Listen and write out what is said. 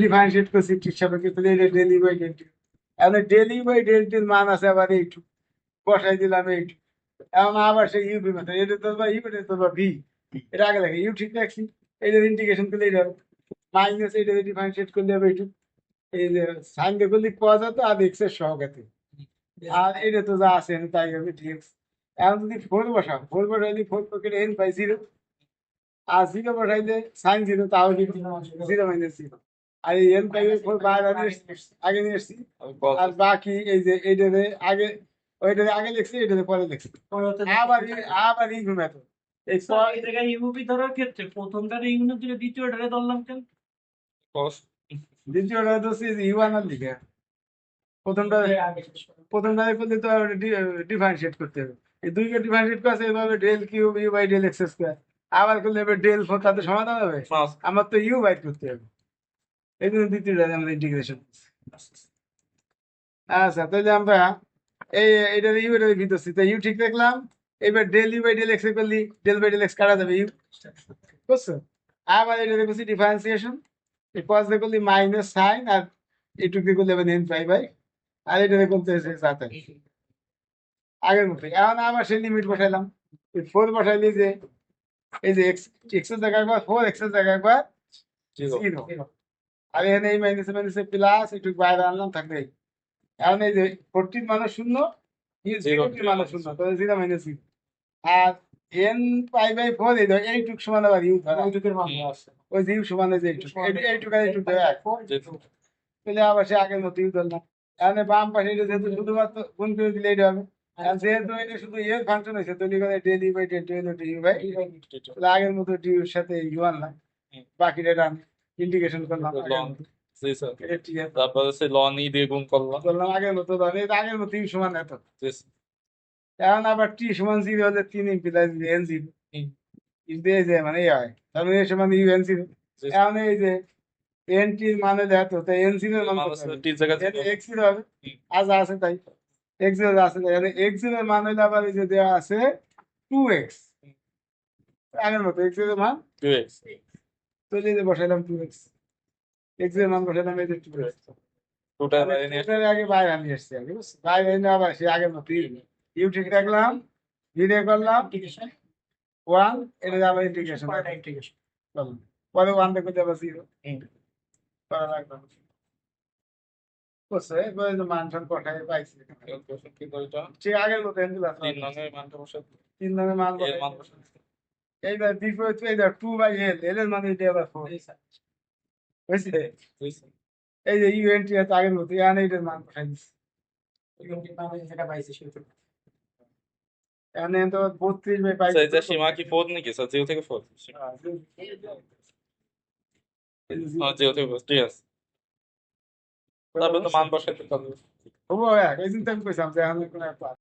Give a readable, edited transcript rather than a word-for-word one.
Differentiate করছি ঠিক সাপেক্ষে, তাহলে এটা ডেলি বাই ডেল্টি। এখন ডেলি বাই ডেল্টির মান আছে আবার এইটু, বসাই দিলাম এইটু। এখন আবার সেই ইউপি মেথড, এটা তো বা ইউ, এটা তো বা ভি, এটা আগে লাগে ইউ ঠিক রাখছি। এইটার ইন্টিগ্রেশন করলে এটা মাইনাস, এটা ডিফারেন্সিয়েট করলে হবে এইটু। এই যে সাইন দিয়ে করলে পাওয়া যেত আর এক্স এর সহগাতে, আর এটা তো যা আছে তাই হবে ডিএক্স। এখন যদি ফোর বসাও, ফোর বসাইলে ফোর পকেটে এন বাই জিরো, আর জিরো বসাইলে সাইন জিরো, তাহলে জিরো মাইনাস জিরো। আর এই এন পাই ফোর বাইরে আগে নিয়ে এসছি। আর বাকি এই যে এইটাতে আগে, ওইটাতে আগে লিখছি, এটাতে পরে লিখছি। আবার আবার এই ঘুমাতো এই এই জায়গায় ইউপি ধরার ক্ষেত্রে প্রথমটারে ইউনিট দিলে দ্বিতীয়টারে ধরলাম কেন? দ্বিতীয়টা তো ইউয়ান আর লিখে, প্রথমটা প্রথমটা করলে তো ডিফারেন্সিয়েট করতে হবে। এই দুইকে ডিফারেন্সিয়েট করছে এভাবে del cube u by del x square. আবার করলে এবার ডেল ফোর, তাতে সমাধান হবে। আমার তো ইউ বাইট করতে হবে, এই জন্য দ্বিতীয়টা আমাদের ইন্টিগ্রেশন। আচ্ছা, তাহলে আমরা এই এটা ইউ এর ভিতর তাই ইউ ঠিক রাখলাম। এবার del u by del x করলি ডেল বাই ডেল এক্স কাটা যাবে ইউ, বুঝছো? আবার এটা দেখছি ডিফারেন্সিয়েশন, এই পজ দিয়ে করলি মাইনাস সাইন, আর এইটুকু দিয়ে করলে এবার এন পাই বাই, আর এটা দিয়ে করতে সাথে আগের মতো। এখন আবার সেই লিমিট বসাইলাম, ফোর বসাইলি যে এই যে এক্স, এক্স এর জায়গায় একবার ফোর, এক্স এর জায়গায় একবার জিরো, আর এখানে এই মাইনাসে মাইনাসে প্লাস একটু বাইরে আনলাম থাকবে। এখন এই যে 14 মানে শূন্য, জিরো মানে শূন্য, তাহলে জিরো মাইনাস জিরো। আর এন পাই বাই ফোর, এই ধর এইটুক সমান আবার ইউ ধরা, ওই যে ইউ সমান যে এইটুক, এইটুক আর এইটুক দেওয়া এক, তাহলে আবার সে আগের মতো ইউ ধরলাম। এখন বাম পাশে এটা যেহেতু শুধুমাত্র গুণ করে দিলে এটা হবে, আর যেহেতু এটা শুধু এর ফাংশন হয়েছে, তৈরি করে ডেলি বাই ডেল ডিউ বাই, তাহলে আগের মতো ডিউর সাথে ইউ আনলাম, বাকিটা ডান ইন্টিগ্রেশন করলাম আগের মতো। এটা ঠিক আছে, তারপরে সে লন ই দিয়ে গুণ করলাম। করলাম আগের মতো, ধর এটা আগের মতো ইউ সমান এত। এখন আবার টি সমান জিরো হলে 3 ইমপ্লিজ এন জিরো, এই যে মানে এই হয়, তার মানে এ সমান ইউ এন জিরো। এখন এই যে এন টির মান হলে এত, তাই এন জিরো মান কত হবে? টির জায়গায় এক্স জিরো হবে, আজ আছে তাই এক্স জিরো আছে তাই, মানে এক্স জিরো মান হলে আবার এই যে দেওয়া আছে 2x, আগের মতো এক্স জিরো মান 2x, তো এই যে বসাইলাম 2x, এক্স জিরো মান বসাইলাম এই যে 2x। টোটাল বাইরে নিয়ে এটার আগে বাইরে আমি এসছি আগে, বুঝছো? বাইরে এনে আবার সে আগের মতো ইউ ঠিক রাখলাম, ভিডিও করলাম ওয়ান, এটা আবার ইন্টিগ্রেশন করলাম, পরে ওয়ান দেখে যাবে জিরো করা লাগবে, বুঝছো? এরপরে যে মান ঠান পাঠাই পাইছি, কি করে এটা ঠিক আগের মতো এনগুলো আছে। 3 নং এর মানটা বসাতে, 3 নামে মান এর মান বসাতে। এইবার বিপরীত এই যে 2 বাই এল, এল এর মানে এটা আবার 4 বুঝছে? বুঝছেন? এই যে ইউএনটি আছে আগের মতো, এখানে এটার মান পাঠাই দিচ্ছি, এখানে তো 32 বাই পাই। স্যার এটা সীমা কি 4 নাকি স্যার? 0 থেকে 4? হ্যাঁ 0 থেকে 4, ঠিক আছে। তারপরে তো মান বসাতে পারবো। হবো এক, এই চিন্তা আমি কইছিলাম যে এখন কোনো